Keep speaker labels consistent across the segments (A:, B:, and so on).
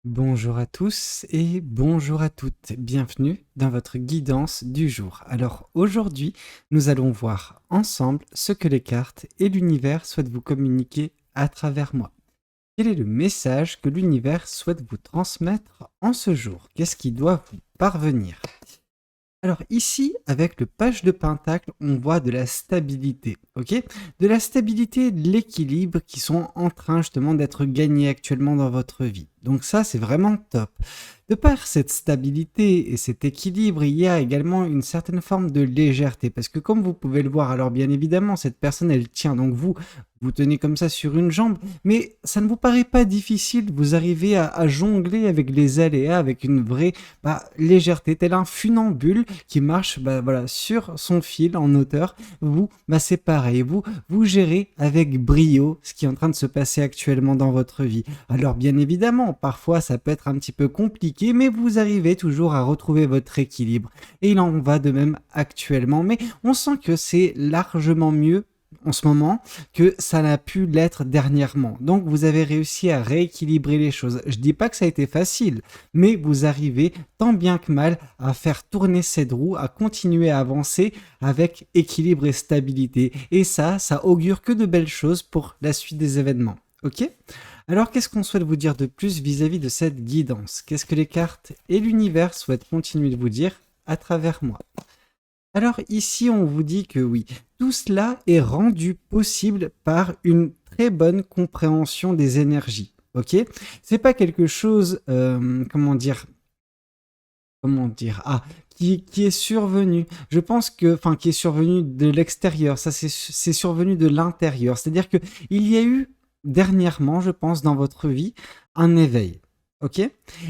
A: Bonjour à tous et bonjour à toutes. Bienvenue dans votre guidance du jour. Alors aujourd'hui, nous allons voir ensemble ce que les cartes et l'univers souhaitent vous communiquer à travers moi. Quel est le message que l'univers souhaite vous transmettre en ce jour? Qu'est-ce qui doit vous parvenir? Alors ici, avec le page de Pentacle, on voit de la stabilité, ok? De la stabilité et de l'équilibre qui sont en train justement d'être gagnés actuellement dans votre vie. Donc ça, c'est vraiment top. De par cette stabilité et cet équilibre, il y a également une certaine forme de légèreté. Parce que comme vous pouvez le voir, alors bien évidemment, cette personne, elle tient. Donc vous tenez comme ça sur une jambe, mais ça ne vous paraît pas difficile. Vous arrivez à jongler avec les aléas, avec une vraie légèreté, tel un funambule qui marche voilà, sur son fil en hauteur. Vous, c'est pareil. Vous gérez avec brio ce qui est en train de se passer actuellement dans votre vie. Alors bien évidemment, parfois ça peut être un petit peu compliqué, mais vous arrivez toujours à retrouver votre équilibre. Et il en va de même actuellement, mais on sent que c'est largement mieux en ce moment que ça n'a pu l'être dernièrement. Donc vous avez réussi à rééquilibrer les choses. Je dis pas que ça a été facile, mais vous arrivez tant bien que mal à faire tourner cette roue, à continuer à avancer avec équilibre et stabilité. Et ça augure que de belles choses pour la suite des événements. Ok? Alors, qu'est-ce qu'on souhaite vous dire de plus vis-à-vis de cette guidance? Qu'est-ce que les cartes et l'univers souhaitent continuer de vous dire à travers moi? Alors ici, on vous dit que oui, tout cela est rendu possible par une très bonne compréhension des énergies. Ok? C'est pas quelque chose, qui est survenu. Je pense que, qui est survenu de l'extérieur. Ça, c'est survenu de l'intérieur. C'est-à-dire que il y a eu dernièrement, je pense, dans votre vie, un éveil. Ok?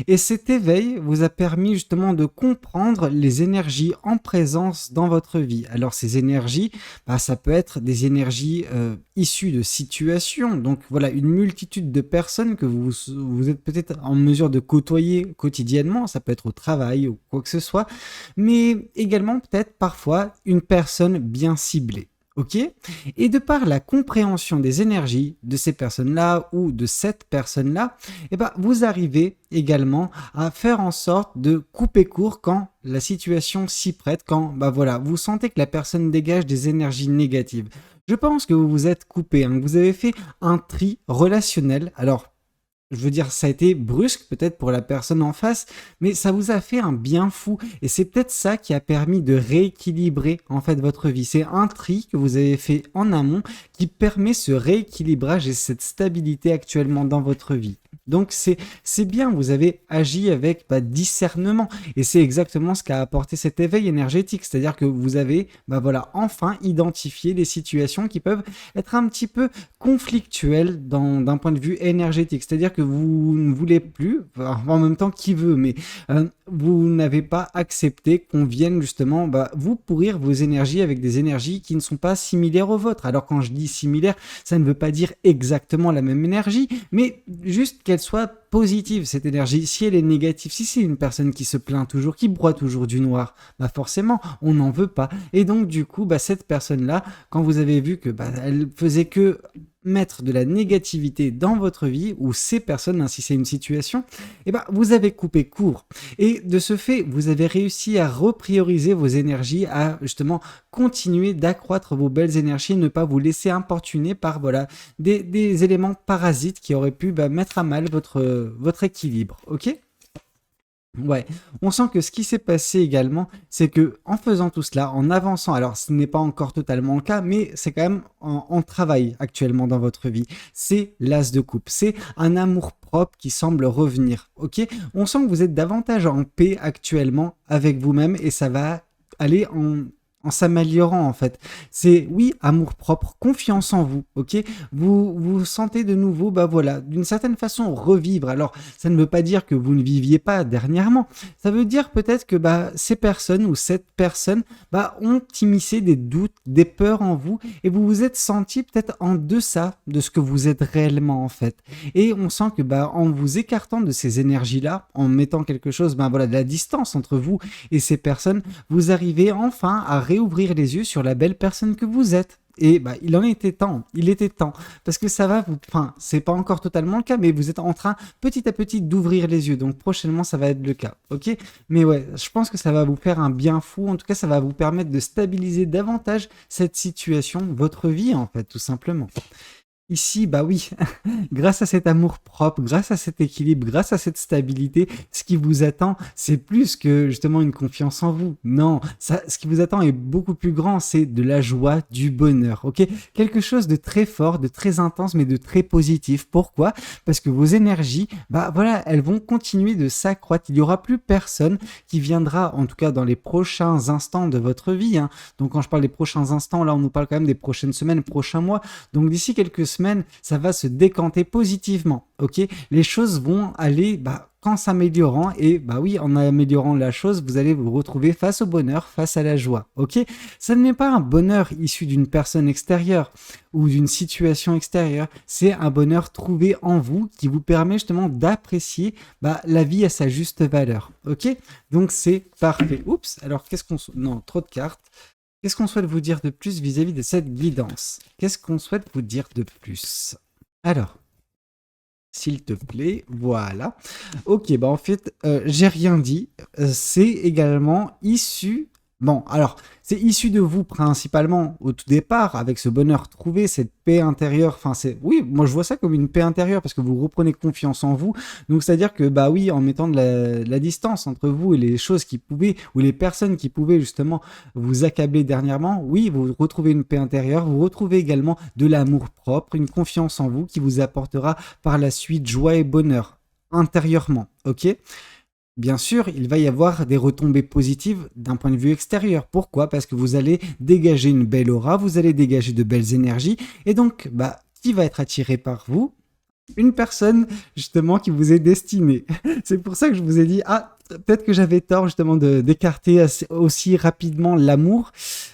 A: Et cet éveil vous a permis justement de comprendre les énergies en présence dans votre vie. Alors ces énergies, ça peut être des énergies issues de situations. Donc voilà, une multitude de personnes que vous êtes peut-être en mesure de côtoyer quotidiennement. Ça peut être au travail ou quoi que ce soit. Mais également peut-être parfois une personne bien ciblée. Ok? Et de par la compréhension des énergies de ces personnes-là ou de cette personne-là, vous arrivez également à faire en sorte de couper court quand la situation s'y prête, quand voilà, vous sentez que la personne dégage des énergies négatives. Je pense que vous vous êtes coupé, hein, vous avez fait un tri relationnel. Alors, je veux dire, ça a été brusque peut-être pour la personne en face, mais ça vous a fait un bien fou. Et c'est peut-être ça qui a permis de rééquilibrer en fait votre vie. C'est un tri que vous avez fait en amont qui permet ce rééquilibrage et cette stabilité actuellement dans votre vie. Donc c'est bien, vous avez agi avec discernement et c'est exactement ce qu'a apporté cet éveil énergétique, c'est-à-dire que vous avez voilà, enfin identifié des situations qui peuvent être un petit peu conflictuelles d'un point de vue énergétique, c'est-à-dire que vous ne voulez plus, en même temps qui veut, mais vous n'avez pas accepté qu'on vienne justement vous pourrir vos énergies avec des énergies qui ne sont pas similaires aux vôtres. Alors quand je dis similaire, ça ne veut pas dire exactement la même énergie, mais juste qu'elle soit positive cette énergie. Si elle est négative, si c'est une personne qui se plaint toujours, qui broie toujours du noir, forcément on n'en veut pas. Et donc du coup, cette personne-là, quand vous avez vu que elle faisait que mettre de la négativité dans votre vie, ou ces personnes, hein, si c'est une situation, vous avez coupé court. Et de ce fait, vous avez réussi à reprioriser vos énergies, à justement continuer d'accroître vos belles énergies, ne pas vous laisser importuner par voilà, des éléments parasites qui auraient pu mettre à mal votre équilibre. Ok? Ouais, on sent que ce qui s'est passé également, c'est que en faisant tout cela, en avançant, alors ce n'est pas encore totalement le cas, mais c'est quand même en travail actuellement dans votre vie. C'est l'as de coupe, c'est un amour propre qui semble revenir. Ok, on sent que vous êtes davantage en paix actuellement avec vous-même et ça va aller en s'améliorant en fait. C'est oui, amour propre, confiance en vous, ok? Vous sentez de nouveau, voilà, d'une certaine façon revivre. Alors, ça ne veut pas dire que vous ne viviez pas dernièrement. Ça veut dire peut-être que ces personnes ou cette personne ont immiscé des doutes, des peurs en vous et vous vous êtes senti peut-être en deçà de ce que vous êtes réellement en fait. Et on sent que en vous écartant de ces énergies-là, en mettant quelque chose, voilà, de la distance entre vous et ces personnes, vous arrivez enfin à réouvrir les yeux sur la belle personne que vous êtes. et bah, il en était temps, il était temps, parce que ça va vous, enfin, c'est pas encore totalement le cas, mais vous êtes en train petit à petit d'ouvrir les yeux, donc prochainement ça va être le cas, ok? Mais ouais, je pense que ça va vous faire un bien fou, en tout cas ça va vous permettre de stabiliser davantage cette situation, votre vie en fait, tout simplement. Ici, bah oui, grâce à cet amour propre, grâce à cet équilibre, grâce à cette stabilité, ce qui vous attend, c'est plus que justement une confiance en vous. Non, ça, ce qui vous attend est beaucoup plus grand, c'est de la joie, du bonheur, ok? Quelque chose de très fort, de très intense, mais de très positif. Pourquoi? Parce que vos énergies, bah voilà, elles vont continuer de s'accroître. Il n'y aura plus personne qui viendra, en tout cas dans les prochains instants de votre vie, hein. Donc quand je parle des prochains instants, là on nous parle quand même des prochaines semaines, prochains mois. Donc d'ici quelques semaines, ça va se décanter positivement, ok? Les choses vont aller qu'en s'améliorant et bah oui, en améliorant la chose, vous allez vous retrouver face au bonheur, face à la joie, ok? Ça n'est pas un bonheur issu d'une personne extérieure ou d'une situation extérieure, c'est un bonheur trouvé en vous qui vous permet justement d'apprécier la vie à sa juste valeur, ok? Donc c'est parfait. Oups, alors qu'est-ce qu'on... Non, trop de cartes. Qu'est-ce qu'on souhaite vous dire de plus vis-à-vis de cette guidance? Qu'est-ce qu'on souhaite vous dire de plus? Alors, s'il te plaît, voilà. Ok, bah en fait, j'ai rien dit. C'est également issu... Bon, alors, c'est issu de vous principalement au tout départ, avec ce bonheur trouvé, cette paix intérieure. Enfin, c'est... Oui, moi je vois ça comme une paix intérieure, parce que vous reprenez confiance en vous. Donc, c'est-à-dire que, bah oui, en mettant de la distance entre vous et les choses qui pouvaient, ou les personnes qui pouvaient justement vous accabler dernièrement, oui, vous retrouvez une paix intérieure, vous retrouvez également de l'amour propre, une confiance en vous qui vous apportera par la suite joie et bonheur intérieurement, ok? Bien sûr, il va y avoir des retombées positives d'un point de vue extérieur. Pourquoi? Parce que vous allez dégager une belle aura, vous allez dégager de belles énergies, et donc, qui va être attiré par vous? Une personne justement qui vous est destinée. C'est pour ça que je vous ai dit, peut-être que j'avais tort justement d'écarter aussi rapidement l'amour,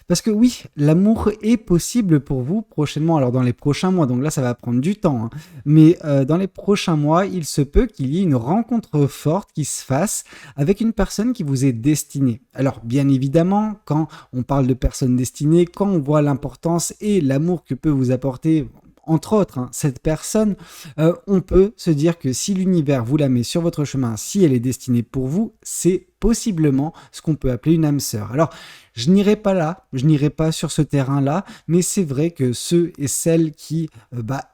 A: parce que oui, l'amour est possible pour vous prochainement, alors dans les prochains mois, donc là ça va prendre du temps, hein. Mais dans les prochains mois, il se peut qu'il y ait une rencontre forte qui se fasse avec une personne qui vous est destinée. Alors bien évidemment, quand on parle de personnes destinées, quand on voit l'importance et l'amour que peut vous apporter entre autres, hein, cette personne, on peut se dire que si l'univers vous la met sur votre chemin, si elle est destinée pour vous, c'est possiblement ce qu'on peut appeler une âme sœur. Alors, je n'irai pas là, je n'irai pas sur ce terrain-là, mais c'est vrai que ceux et celles qui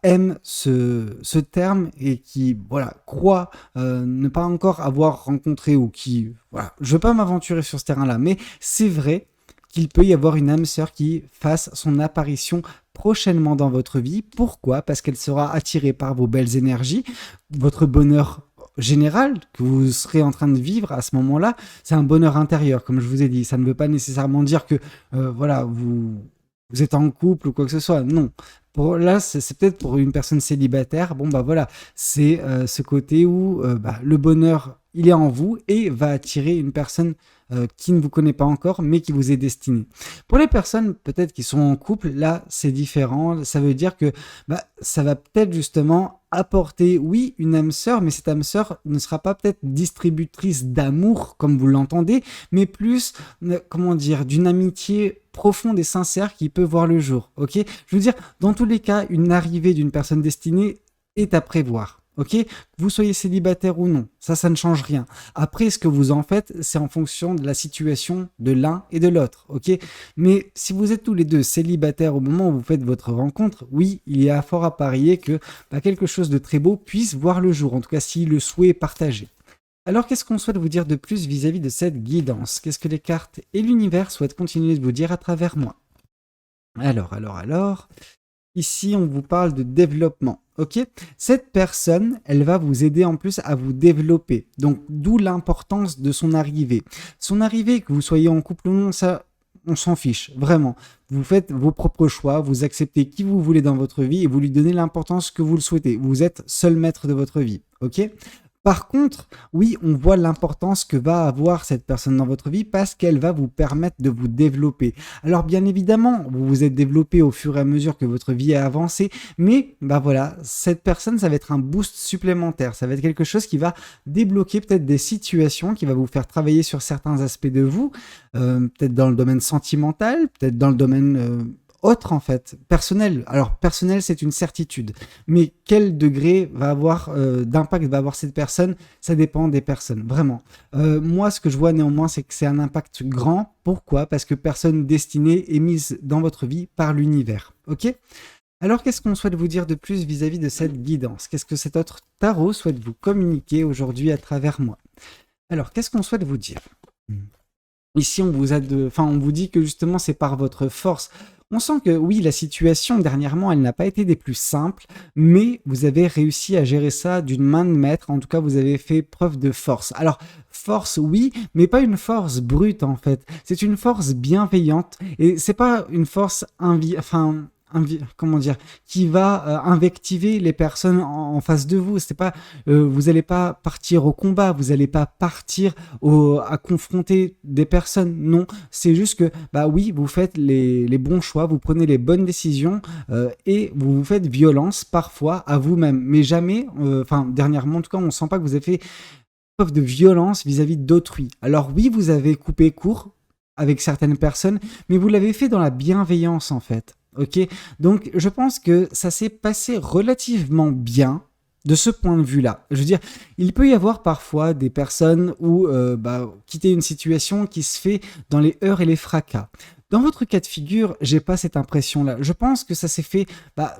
A: aiment ce terme et qui croient ne pas encore avoir rencontré ou qui... Voilà, je ne veux pas m'aventurer sur ce terrain-là, mais c'est vrai qu'il peut y avoir une âme sœur qui fasse son apparition prochainement dans votre vie. Pourquoi? Parce qu'elle sera attirée par vos belles énergies, votre bonheur général que vous serez en train de vivre à ce moment-là. C'est un bonheur intérieur, comme je vous ai dit. Ça ne veut pas nécessairement dire que vous êtes en couple ou quoi que ce soit. Non. Là, c'est peut-être pour une personne célibataire. Bon, c'est ce côté où le bonheur, il est en vous et va attirer une personne qui ne vous connaît pas encore, mais qui vous est destinée. Pour les personnes peut-être qui sont en couple, là, c'est différent. Ça veut dire que ça va peut-être justement apporter, oui, une âme sœur, mais cette âme sœur ne sera pas peut-être distributrice d'amour, comme vous l'entendez, mais plus, d'une amitié profonde et sincère qui peut voir le jour, ok? Je veux dire, dans tous les cas, une arrivée d'une personne destinée est à prévoir. Ok, que vous soyez célibataire ou non, ça ne change rien. Après, ce que vous en faites, c'est en fonction de la situation de l'un et de l'autre, ok. Mais si vous êtes tous les deux célibataires au moment où vous faites votre rencontre, oui, il y a fort à parier que quelque chose de très beau puisse voir le jour, en tout cas si le souhait est partagé. Alors, qu'est-ce qu'on souhaite vous dire de plus vis-à-vis de cette guidance? Qu'est-ce que les cartes et l'univers souhaitent continuer de vous dire à travers moi? Alors... Ici, on vous parle de développement, ok? Cette personne, elle va vous aider en plus à vous développer. Donc, d'où l'importance de son arrivée. Son arrivée, que vous soyez en couple ou non, ça, on s'en fiche, vraiment. Vous faites vos propres choix, vous acceptez qui vous voulez dans votre vie et vous lui donnez l'importance que vous le souhaitez. Vous êtes seul maître de votre vie, ok? Par contre, oui, on voit l'importance que va avoir cette personne dans votre vie parce qu'elle va vous permettre de vous développer. Alors bien évidemment, vous vous êtes développé au fur et à mesure que votre vie a avancé, mais cette personne, ça va être un boost supplémentaire. Ça va être quelque chose qui va débloquer peut-être des situations, qui va vous faire travailler sur certains aspects de vous, peut-être dans le domaine sentimental, peut-être dans le domaine autre en fait, personnel. Alors personnel, c'est une certitude, mais quel degré va avoir d'impact va avoir cette personne, ça dépend des personnes, vraiment. Moi, ce que je vois néanmoins, c'est que c'est un impact grand. Pourquoi? Parce que personne destinée est mise dans votre vie par l'univers. Ok? Alors, qu'est-ce qu'on souhaite vous dire de plus vis-à-vis de cette guidance? Qu'est-ce que cet autre tarot souhaite vous communiquer aujourd'hui à travers moi? Alors, qu'est-ce qu'on souhaite vous dire? Ici, on vous dit que justement, c'est par votre force. On sent que oui, la situation dernièrement, elle n'a pas été des plus simples, mais vous avez réussi à gérer ça d'une main de maître. En tout cas, vous avez fait preuve de force. Alors, force, oui, mais pas une force brute en fait. C'est une force bienveillante et c'est pas une force comment dire, qui va invectiver les personnes en face de vous. C'est pas, vous n'allez pas partir au combat, vous n'allez pas partir à confronter des personnes. Non, c'est juste que, bah oui, vous faites les bons choix, vous prenez les bonnes décisions et vous vous faites violence parfois à vous-même. Mais jamais, dernièrement en tout cas, on ne sent pas que vous avez fait preuve de violence vis-à-vis d'autrui. Alors oui, vous avez coupé court avec certaines personnes, mais vous l'avez fait dans la bienveillance en fait. Ok, donc je pense que ça s'est passé relativement bien de ce point de vue-là. Je veux dire, il peut y avoir parfois des personnes où quitter une situation qui se fait dans les heurts et les fracas. Dans votre cas de figure, j'ai pas cette impression-là. Je pense que ça s'est fait,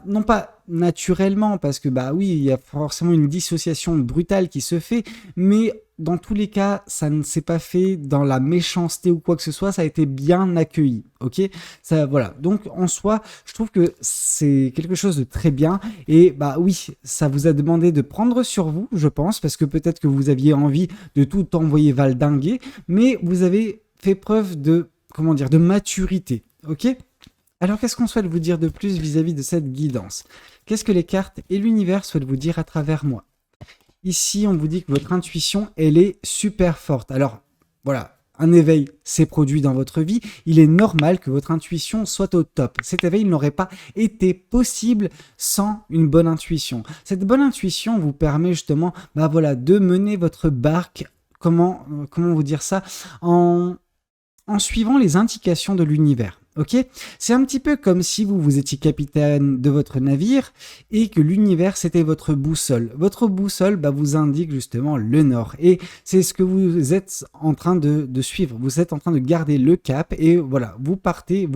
A: non pas naturellement, parce que oui, il y a forcément une dissociation brutale qui se fait, mais dans tous les cas, ça ne s'est pas fait dans la méchanceté ou quoi que ce soit, ça a été bien accueilli, ok? Ça, voilà. Donc, en soi, je trouve que c'est quelque chose de très bien. Et oui, ça vous a demandé de prendre sur vous, je pense, parce que peut-être que vous aviez envie de tout envoyer valdinguer, mais vous avez fait preuve de, comment dire, de maturité, ok? Alors, qu'est-ce qu'on souhaite vous dire de plus vis-à-vis de cette guidance? Qu'est-ce que les cartes et l'univers souhaitent vous dire à travers moi? Ici, on vous dit que votre intuition, elle est super forte. Alors, voilà, un éveil s'est produit dans votre vie. Il est normal que votre intuition soit au top. Cet éveil n'aurait pas été possible sans une bonne intuition. Cette bonne intuition vous permet justement, de mener votre barque, comment vous dire ça, en suivant les indications de l'univers. Ok, c'est un petit peu comme si vous étiez capitaine de votre navire et que l'univers c'était votre boussole. Votre boussole vous indique justement le nord et c'est ce que vous êtes en train de suivre. Vous êtes en train de garder le cap et voilà, vous partez.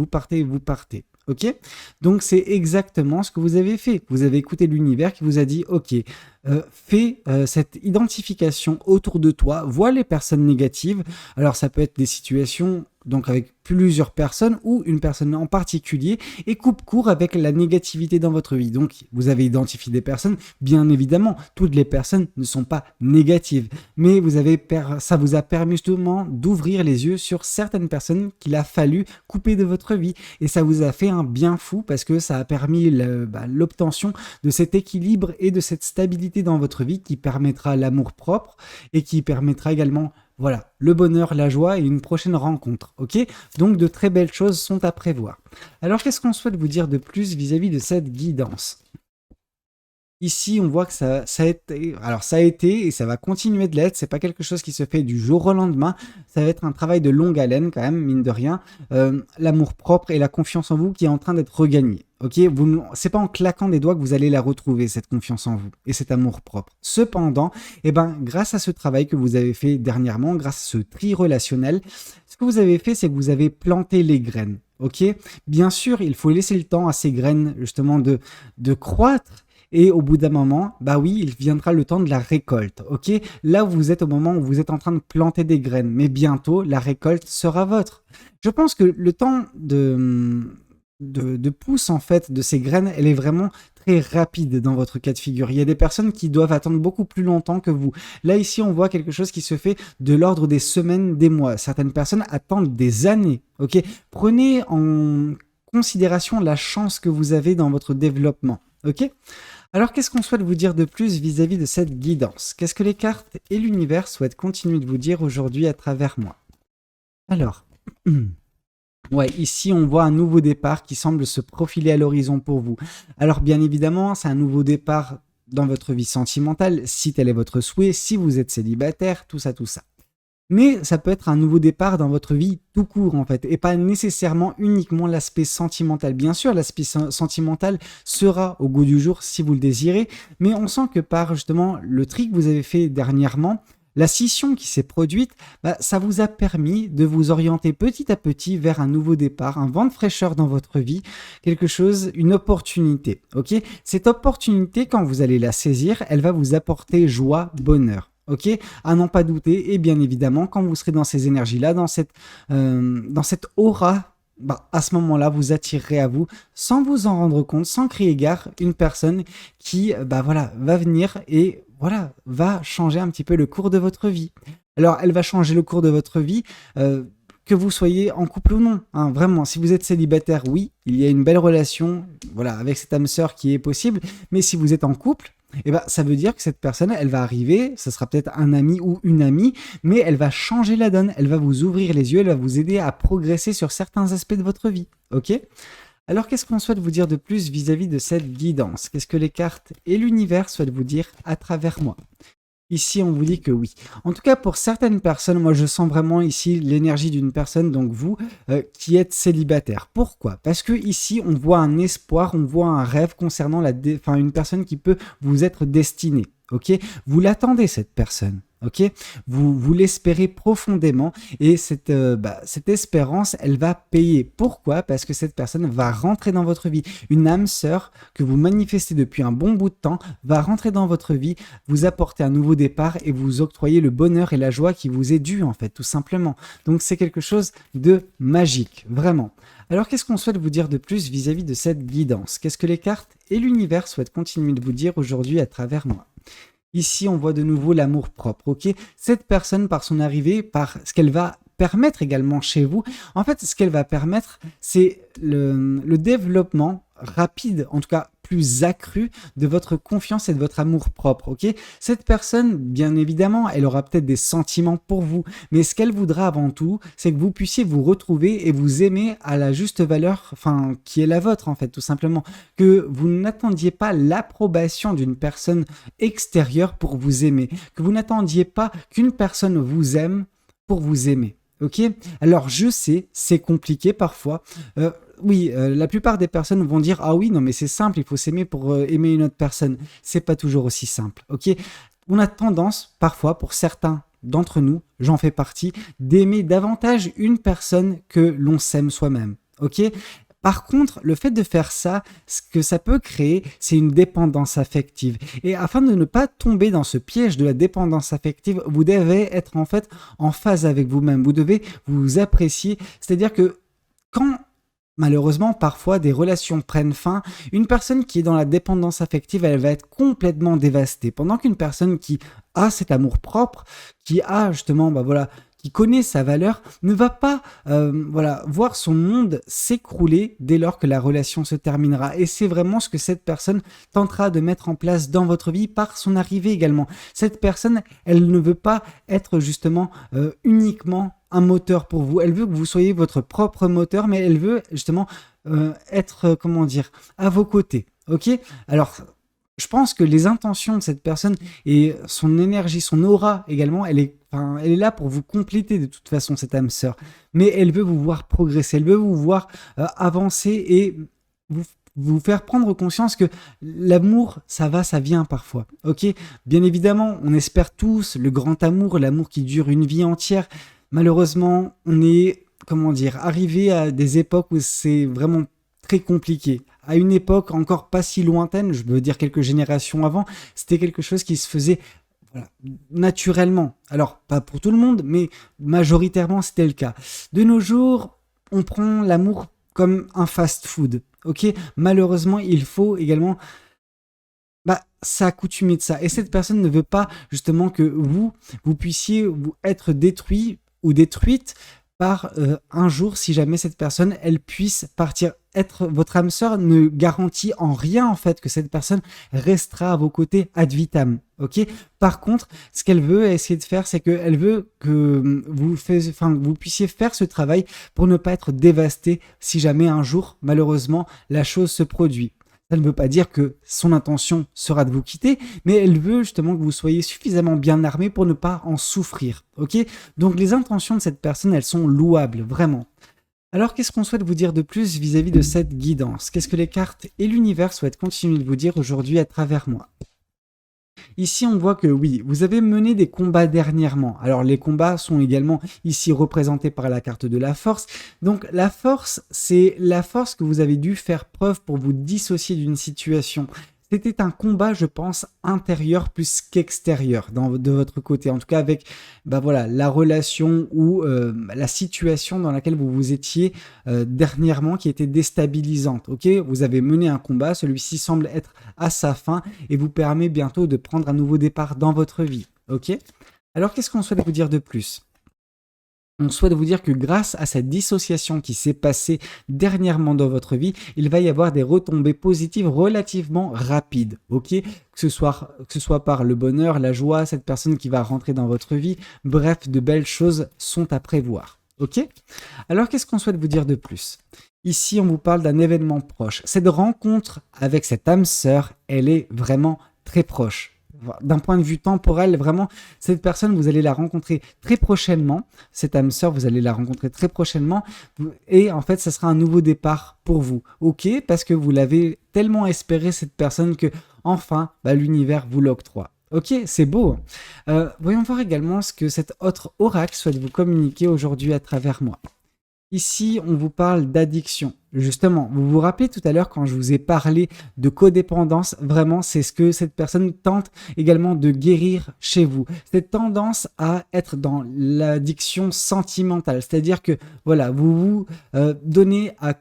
A: Ok, donc c'est exactement ce que vous avez fait. Vous avez écouté l'univers qui vous a dit ok, fais cette identification autour de toi, vois les personnes négatives. Alors ça peut être des situations donc avec plusieurs personnes ou une personne en particulier et coupe court avec la négativité dans votre vie. Donc vous avez identifié des personnes, bien évidemment, toutes les personnes ne sont pas négatives, mais ça vous a permis justement d'ouvrir les yeux sur certaines personnes qu'il a fallu couper de votre vie et ça vous a fait un bien fou parce que ça a permis l'obtention de cet équilibre et de cette stabilité dans votre vie qui permettra l'amour propre et qui permettra également le bonheur, la joie et une prochaine rencontre, ok? Donc de très belles choses sont à prévoir. Alors qu'est-ce qu'on souhaite vous dire de plus vis-à-vis de cette guidance? Ici, on voit que ça a été et ça va continuer de l'être. C'est pas quelque chose qui se fait du jour au lendemain. Ça va être un travail de longue haleine quand même, mine de rien. L'amour propre et la confiance en vous qui est en train d'être regagnée. Ok, c'est pas en claquant des doigts que vous allez la retrouver, cette confiance en vous et cet amour propre. Cependant, grâce à ce travail que vous avez fait dernièrement, grâce à ce tri relationnel, ce que vous avez fait, c'est que vous avez planté les graines. Ok, bien sûr, il faut laisser le temps à ces graines justement de croître. Et au bout d'un moment, il viendra le temps de la récolte, ok? Là, vous êtes au moment où vous êtes en train de planter des graines, mais bientôt, la récolte sera votre. Je pense que le temps de pousse, en fait, de ces graines, elle est vraiment très rapide dans votre cas de figure. Il y a des personnes qui doivent attendre beaucoup plus longtemps que vous. Là, ici, on voit quelque chose qui se fait de l'ordre des semaines, des mois. Certaines personnes attendent des années, ok? Prenez en considération la chance que vous avez dans votre développement, ok? Alors, qu'est-ce qu'on souhaite vous dire de plus vis-à-vis de cette guidance? Qu'est-ce que les cartes et l'univers souhaitent continuer de vous dire aujourd'hui à travers moi? Alors, ici, on voit un nouveau départ qui semble se profiler à l'horizon pour vous. Alors, bien évidemment, c'est un nouveau départ dans votre vie sentimentale, si tel est votre souhait, si vous êtes célibataire, tout ça. mais ça peut être un nouveau départ dans votre vie tout court en fait, et pas nécessairement uniquement l'aspect sentimental. Bien sûr, l'aspect sentimental sera au goût du jour si vous le désirez, mais on sent que par justement le tri que vous avez fait dernièrement, la scission qui s'est produite, ça vous a permis de vous orienter petit à petit vers un nouveau départ, un vent de fraîcheur dans votre vie, quelque chose, une opportunité, ok? Cette opportunité, quand vous allez la saisir, elle va vous apporter joie, bonheur. Ok, à n'en pas douter, et bien évidemment, quand vous serez dans ces énergies-là, dans cette aura, à ce moment-là, vous attirerez à vous, sans vous en rendre compte, sans crier gare, une personne qui, voilà, va venir et voilà, va changer un petit peu le cours de votre vie. Alors, elle va changer le cours de votre vie, que vous soyez en couple ou non, hein, vraiment. Si vous êtes célibataire, oui, il y a une belle relation, voilà, avec cette âme sœur qui est possible, mais si vous êtes en couple, ça veut dire que cette personne, elle va arriver, ce sera peut-être un ami ou une amie, mais elle va changer la donne, elle va vous ouvrir les yeux, elle va vous aider à progresser sur certains aspects de votre vie, ok? Alors, qu'est-ce qu'on souhaite vous dire de plus vis-à-vis de cette guidance? Qu'est-ce que les cartes et l'univers souhaitent vous dire à travers moi? Ici, on vous dit que oui. En tout cas, pour certaines personnes, moi, je sens vraiment ici l'énergie d'une personne, donc vous, qui êtes célibataire. Pourquoi? Parce que ici, on voit un espoir, on voit un rêve concernant une personne qui peut vous être destinée. Ok? Vous l'attendez, cette personne. Ok, vous l'espérez profondément et cette espérance, elle va payer. Pourquoi? Parce que cette personne va rentrer dans votre vie. Une âme sœur que vous manifestez depuis un bon bout de temps va rentrer dans votre vie, vous apporter un nouveau départ et vous octroyer le bonheur et la joie qui vous est dû en fait, tout simplement. Donc c'est quelque chose de magique, vraiment. Alors qu'est-ce qu'on souhaite vous dire de plus vis-à-vis de cette guidance? Qu'est-ce que les cartes et l'univers souhaitent continuer de vous dire aujourd'hui à travers moi? Ici, on voit de nouveau l'amour propre, ok? Cette personne, par son arrivée, par ce qu'elle va permettre également chez vous, en fait, ce qu'elle va permettre, c'est le développement rapide, en tout cas plus accru, de votre confiance et de votre amour propre, ok? Cette personne, bien évidemment, elle aura peut-être des sentiments pour vous, mais ce qu'elle voudra avant tout, c'est que vous puissiez vous retrouver et vous aimer à la juste valeur, enfin, qui est la vôtre, en fait, tout simplement. Que vous n'attendiez pas l'approbation d'une personne extérieure pour vous aimer, que vous n'attendiez pas qu'une personne vous aime pour vous aimer. Ok? Alors je sais, c'est compliqué parfois. La plupart des personnes vont dire ah oui, non mais c'est simple, il faut s'aimer pour aimer une autre personne. C'est pas toujours aussi simple. Ok? On a tendance parfois, pour certains d'entre nous, j'en fais partie, d'aimer davantage une personne que l'on s'aime soi-même. Ok? Par contre, le fait de faire ça, ce que ça peut créer, c'est une dépendance affective. Et afin de ne pas tomber dans ce piège de la dépendance affective, vous devez être en fait en phase avec vous-même. Vous devez vous apprécier. C'est-à-dire que quand malheureusement, parfois, des relations prennent fin. Une personne qui est dans la dépendance affective, elle va être complètement dévastée. Pendant qu'une personne qui a cet amour propre, qui a justement, qui connaît sa valeur, ne va pas voir son monde s'écrouler dès lors que la relation se terminera. Et c'est vraiment ce que cette personne tentera de mettre en place dans votre vie par son arrivée également. Cette personne, elle ne veut pas être justement uniquement un moteur pour vous. Elle veut que vous soyez votre propre moteur, mais elle veut justement être, à vos côtés. Ok? Alors, je pense que les intentions de cette personne et son énergie, son aura également, elle est là pour vous compléter de toute façon, cette âme sœur. Mais elle veut vous voir progresser, elle veut vous voir avancer et vous faire prendre conscience que l'amour, ça va, ça vient parfois. Ok? Bien évidemment, on espère tous le grand amour, l'amour qui dure une vie entière. Malheureusement, on est, arrivé à des époques où c'est vraiment très compliqué. À une époque encore pas si lointaine, je veux dire quelques générations avant, c'était quelque chose qui se faisait naturellement. Alors, pas pour tout le monde, mais majoritairement, c'était le cas. De nos jours, on prend l'amour comme un fast-food. Ok? Malheureusement, il faut également s'accoutumer de ça. Et cette personne ne veut pas justement que vous puissiez être détruit ou détruite par un jour, si jamais cette personne, elle puisse partir. Être votre âme sœur ne garantit en rien en fait que cette personne restera à vos côtés ad vitam. Ok? Par contre, ce qu'elle veut essayer de faire, c'est qu'elle veut que vous puissiez faire ce travail pour ne pas être dévasté si jamais un jour, malheureusement, la chose se produit. Ça ne veut pas dire que son intention sera de vous quitter, mais elle veut justement que vous soyez suffisamment bien armé pour ne pas en souffrir, ok? Donc les intentions de cette personne, elles sont louables, vraiment. Alors qu'est-ce qu'on souhaite vous dire de plus vis-à-vis de cette guidance? Qu'est-ce que les cartes et l'univers souhaitent continuer de vous dire aujourd'hui à travers moi? Ici, on voit que oui, vous avez mené des combats dernièrement. Alors, les combats sont également ici représentés par la carte de la force. Donc, la force, c'est la force que vous avez dû faire preuve pour vous dissocier d'une situation. C'était un combat, je pense, intérieur plus qu'extérieur de votre côté. En tout cas, avec bah voilà, la relation ou la situation dans laquelle vous vous étiez dernièrement qui était déstabilisante. Ok, vous avez mené un combat, celui-ci semble être à sa fin et vous permet bientôt de prendre un nouveau départ dans votre vie. Ok, alors qu'est-ce qu'on souhaite vous dire de plus? On souhaite vous dire que grâce à cette dissociation qui s'est passée dernièrement dans votre vie, il va y avoir des retombées positives relativement rapides, ok? Que ce soit par le bonheur, la joie, cette personne qui va rentrer dans votre vie, bref, de belles choses sont à prévoir, ok? Alors qu'est-ce qu'on souhaite vous dire de plus? Ici, on vous parle d'un événement proche. Cette rencontre avec cette âme sœur, elle est vraiment très proche. D'un point de vue temporel, vraiment, cette personne, vous allez la rencontrer très prochainement. Cette âme sœur, vous allez la rencontrer très prochainement. Et en fait, ça sera un nouveau départ pour vous. Ok, parce que vous l'avez tellement espéré, cette personne, que enfin, bah, l'univers vous l'octroie. Ok, c'est beau. Voyons voir également ce que cet autre oracle souhaite vous communiquer aujourd'hui à travers moi. Ici, on vous parle d'addiction. Justement, vous vous rappelez tout à l'heure quand je vous ai parlé de codépendance, vraiment, c'est ce que cette personne tente également de guérir chez vous. Cette tendance à être dans l'addiction sentimentale, c'est-à-dire que voilà, vous vous donnez à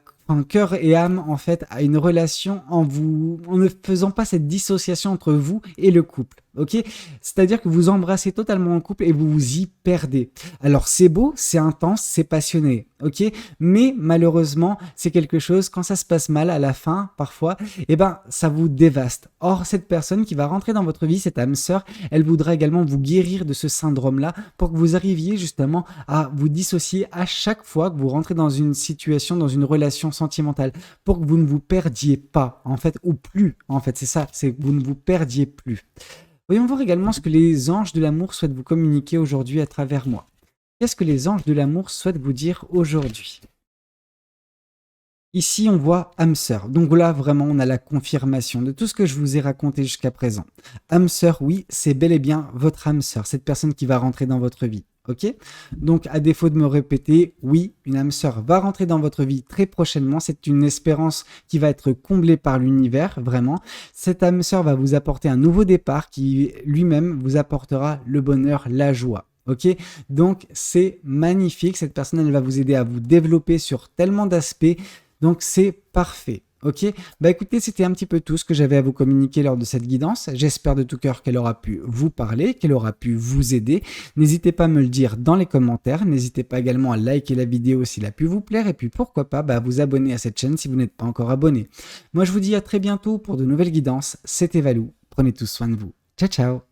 A: cœur et âme en fait à une relation en ne faisant pas cette dissociation entre vous et le couple. Ok, c'est-à-dire que vous embrassez totalement le couple et vous vous y perdez. Alors c'est beau, c'est intense, c'est passionné, ok, mais malheureusement c'est quelque chose, quand ça se passe mal à la fin parfois, eh ben ça vous dévaste. Or cette personne qui va rentrer dans votre vie, cette âme sœur, elle voudra également vous guérir de ce syndrome-là pour que vous arriviez justement à vous dissocier à chaque fois que vous rentrez dans une situation, dans une relation sentimentale, pour que vous ne vous perdiez pas en fait, ou plus en fait, c'est ça, c'est que vous ne vous perdiez plus. Voyons voir également ce que les anges de l'amour souhaitent vous communiquer aujourd'hui à travers moi. Qu'est-ce que les anges de l'amour souhaitent vous dire aujourd'hui? Ici, on voit âme sœur. Donc là, vraiment, on a la confirmation de tout ce que je vous ai raconté jusqu'à présent. Âme sœur, oui, c'est bel et bien votre âme sœur, cette personne qui va rentrer dans votre vie. Ok, donc à défaut de me répéter, oui, une âme sœur va rentrer dans votre vie très prochainement. C'est une espérance qui va être comblée par l'univers, vraiment. Cette âme sœur va vous apporter un nouveau départ qui lui-même vous apportera le bonheur, la joie. Ok, donc c'est magnifique. Cette personne, elle va vous aider à vous développer sur tellement d'aspects. Donc c'est parfait. Ok, bah écoutez, c'était un petit peu tout ce que j'avais à vous communiquer lors de cette guidance. J'espère de tout cœur qu'elle aura pu vous parler, qu'elle aura pu vous aider. N'hésitez pas à me le dire dans les commentaires. N'hésitez pas également à liker la vidéo s'il a pu vous plaire. Et puis pourquoi pas à vous abonner à cette chaîne si vous n'êtes pas encore abonné. Moi je vous dis à très bientôt pour de nouvelles guidances. C'était Valou. Prenez tous soin de vous. Ciao ciao.